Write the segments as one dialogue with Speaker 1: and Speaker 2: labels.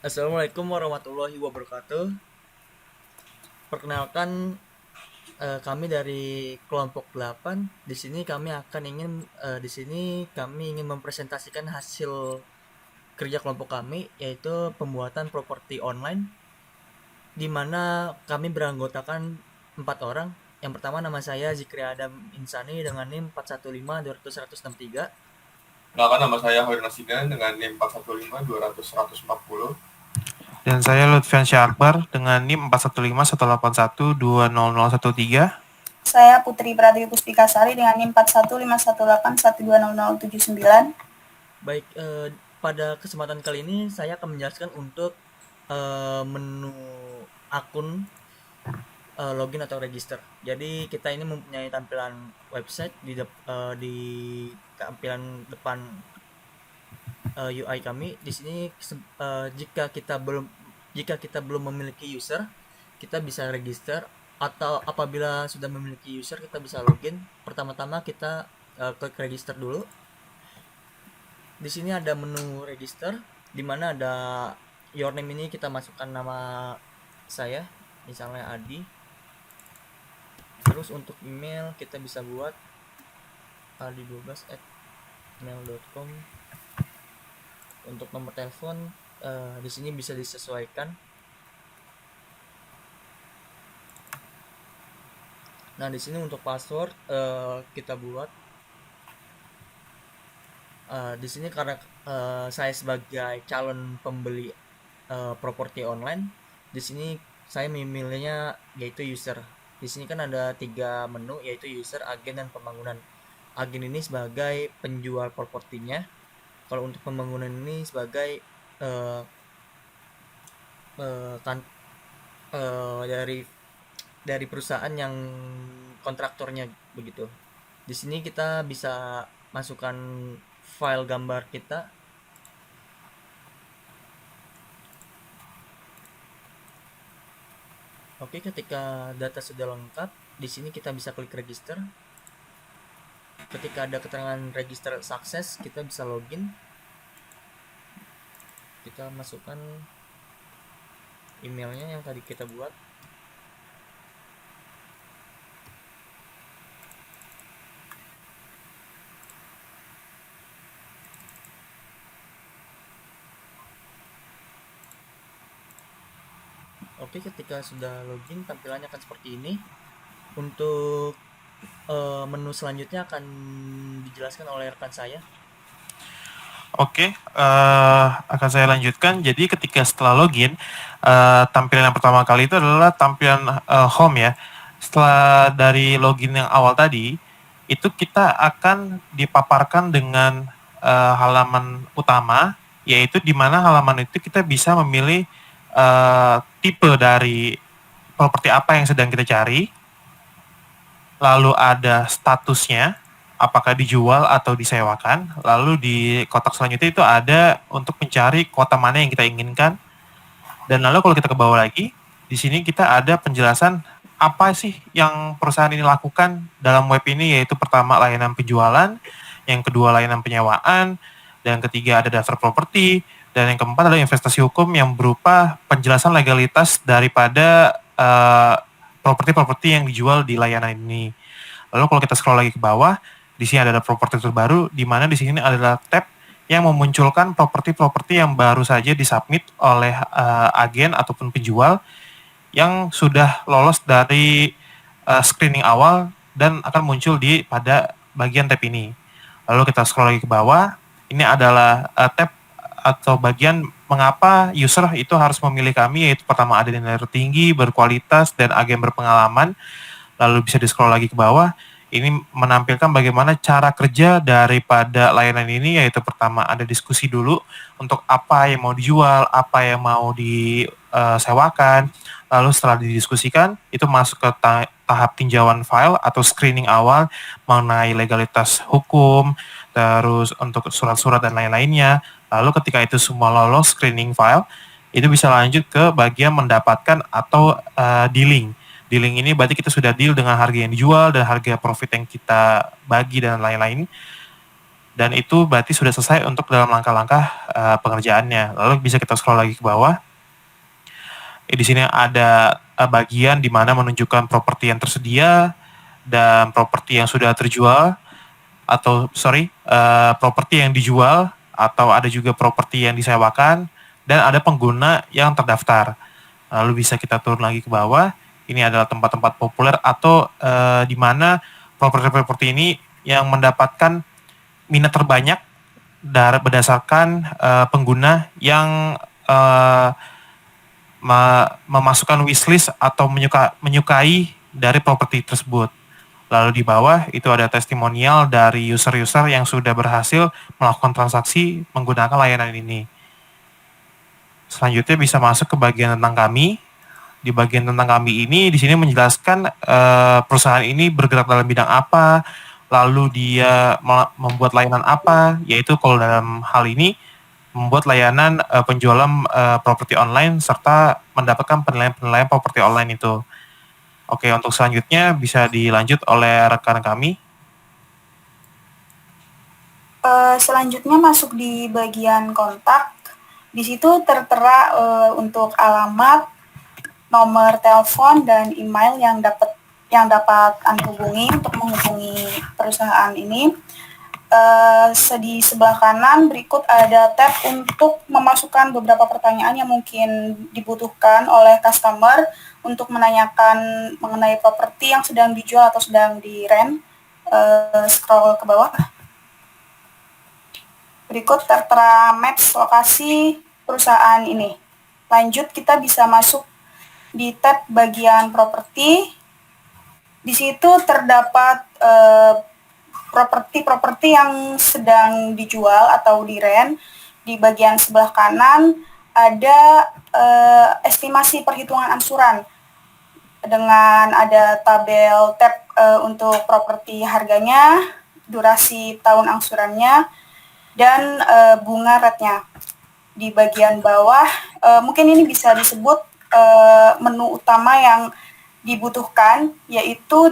Speaker 1: Assalamualaikum warahmatullahi wabarakatuh. Perkenalkan, kami dari kelompok 8. Di sini kami ingin mempresentasikan hasil kerja kelompok kami, yaitu pembuatan properti online, di mana kami beranggotakan 4 orang. Yang pertama, nama saya Zikri Adam Insani dengan NIM 415 200 163.
Speaker 2: Kenalkan, nama saya Hoir Nasigan dengan NIM 415 200 140.
Speaker 3: Dan saya Lutfian Syakbar dengan NIM 415 181 20013.
Speaker 4: Saya Putri Pratiwi Puspikasari dengan NIM 415181200079.
Speaker 1: Baik, pada kesempatan kali ini saya akan menjelaskan untuk menu akun login atau register. Jadi kita ini mempunyai tampilan website di tampilan depan UI kami. Di sini jika kita belum memiliki user, kita bisa register, atau apabila sudah memiliki user kita bisa login. Pertama-tama kita klik register dulu. Di sini ada menu register, di mana ada username. Ini kita masukkan nama saya, misalnya Adi. Terus untuk email kita bisa buat adi12@mail.com. Untuk nomor telepon di sini bisa disesuaikan. Nah, di sini untuk password kita buat. Di sini karena saya sebagai calon pembeli properti online, di sini saya memilihnya yaitu user. Di sini kan ada 3 menu, yaitu user, agen, dan pembangunan. Agen ini sebagai penjual propertinya. Kalau untuk pembangunan ini sebagai kan dari perusahaan yang kontraktornya begitu. Di sini kita bisa masukkan file gambar kita. Oke, ketika data sudah lengkap, di sini kita bisa klik register. Ketika ada keterangan register sukses, kita bisa login. Kita masukkan emailnya yang tadi kita buat. Oke, ketika sudah login, tampilannya akan seperti ini. Untuk menu selanjutnya akan dijelaskan oleh rekan saya.
Speaker 3: Oke, akan saya lanjutkan. Jadi ketika setelah login, tampilan yang pertama kali itu adalah tampilan home ya. Setelah dari login yang awal tadi, itu kita akan dipaparkan dengan halaman utama, yaitu di mana halaman itu kita bisa memilih tipe dari properti apa yang sedang kita cari, lalu ada statusnya, apakah dijual atau disewakan, lalu di kotak selanjutnya itu ada untuk mencari kota mana yang kita inginkan, dan lalu kalau kita ke bawah lagi, di sini kita ada penjelasan apa sih yang perusahaan ini lakukan dalam web ini, yaitu pertama layanan penjualan, yang kedua layanan penyewaan, dan ketiga ada daftar properti, dan yang keempat adalah investasi hukum yang berupa penjelasan legalitas daripada properti-properti yang dijual di layanan ini. Lalu kalau kita scroll lagi ke bawah, di sini ada properti terbaru, di mana di sini adalah tab yang memunculkan properti-properti yang baru saja disubmit oleh agen ataupun penjual yang sudah lolos dari screening awal dan akan muncul pada bagian tab ini. Lalu kita scroll lagi ke bawah, ini adalah tab atau bagian mengapa user itu harus memilih kami, yaitu pertama ada nilai tertinggi, berkualitas, dan agen berpengalaman. Lalu bisa di-scroll lagi ke bawah, ini menampilkan bagaimana cara kerja daripada layanan ini, yaitu pertama ada diskusi dulu untuk apa yang mau dijual, apa yang mau disewakan, lalu setelah didiskusikan, itu masuk ke tahap tinjauan file atau screening awal mengenai legalitas hukum, terus untuk surat-surat dan lain-lainnya. Lalu ketika itu semua lolos screening file, itu bisa lanjut ke bagian mendapatkan atau dealing. Dealing ini berarti kita sudah deal dengan harga yang dijual dan harga profit yang kita bagi dan lain-lain. dan itu berarti sudah selesai untuk dalam langkah-langkah pengerjaannya. Lalu bisa kita scroll lagi ke bawah. Di sini ada bagian di mana menunjukkan properti yang tersedia dan properti yang sudah terjual atau properti yang dijual, atau ada juga properti yang disewakan, dan ada pengguna yang terdaftar. Lalu bisa kita turun lagi ke bawah. Ini adalah tempat-tempat populer atau di mana properti-properti ini yang mendapatkan minat terbanyak berdasarkan pengguna yang memasukkan wishlist atau menyukai dari properti tersebut. Lalu di bawah itu ada testimonial dari user-user yang sudah berhasil melakukan transaksi menggunakan layanan ini. Selanjutnya bisa masuk ke bagian tentang kami. Di bagian tentang kami ini di sini menjelaskan perusahaan ini bergerak dalam bidang apa, lalu dia membuat layanan apa, yaitu kalau dalam hal ini membuat layanan penjualan properti online serta mendapatkan penilaian properti online itu. Oke, untuk selanjutnya bisa dilanjut oleh rekan kami.
Speaker 4: Selanjutnya masuk di bagian kontak. Di situ tertera untuk alamat, nomor telepon, dan email yang dapat Anda hubungi untuk menghubungi perusahaan ini. Di sebelah kanan berikut ada tab untuk memasukkan beberapa pertanyaan yang mungkin dibutuhkan oleh customer untuk menanyakan mengenai properti yang sedang dijual atau sedang di-rent. Scroll ke bawah. Berikut tertera maps lokasi perusahaan ini. Lanjut, kita bisa masuk di tab bagian properti. Di situ terdapat properti-properti yang sedang dijual atau di-rent. Di bagian sebelah kanan ada estimasi perhitungan angsuran dengan ada tabel tab untuk properti harganya, durasi tahun angsurannya, dan bunga rate-nya. Di bagian bawah mungkin ini bisa disebut menu utama yang dibutuhkan, yaitu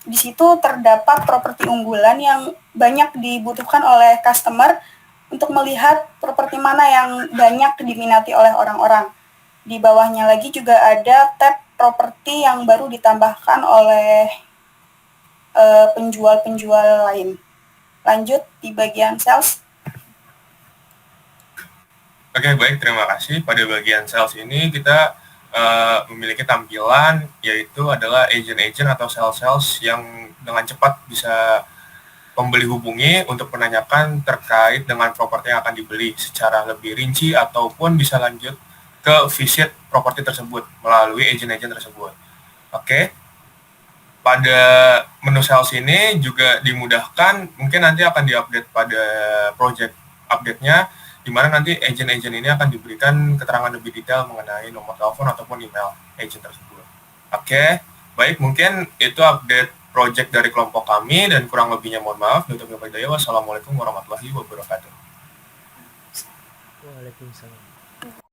Speaker 4: di situ terdapat properti unggulan yang banyak dibutuhkan oleh customer untuk melihat properti mana yang banyak diminati oleh orang-orang. Di bawahnya lagi juga ada tab properti yang baru ditambahkan oleh penjual-penjual lain. Lanjut di bagian sales.
Speaker 2: Oke, baik, terima kasih. Pada bagian sales ini kita memiliki tampilan yaitu adalah agent-agent atau sales-sales yang dengan cepat bisa pembeli hubungi untuk menanyakan terkait dengan properti yang akan dibeli secara lebih rinci ataupun bisa lanjut ke visit properti tersebut melalui agent-agent tersebut. Oke. Pada menu sales ini juga dimudahkan, mungkin nanti akan diupdate pada project update-nya, di mana nanti agent-agent ini akan diberikan keterangan lebih detail mengenai nomor telepon ataupun email agent tersebut. Oke, baik, mungkin itu update project dari kelompok kami, dan kurang lebihnya mohon maaf. Wassalamualaikum warahmatullahi wabarakatuh.
Speaker 1: Waalaikumsalam.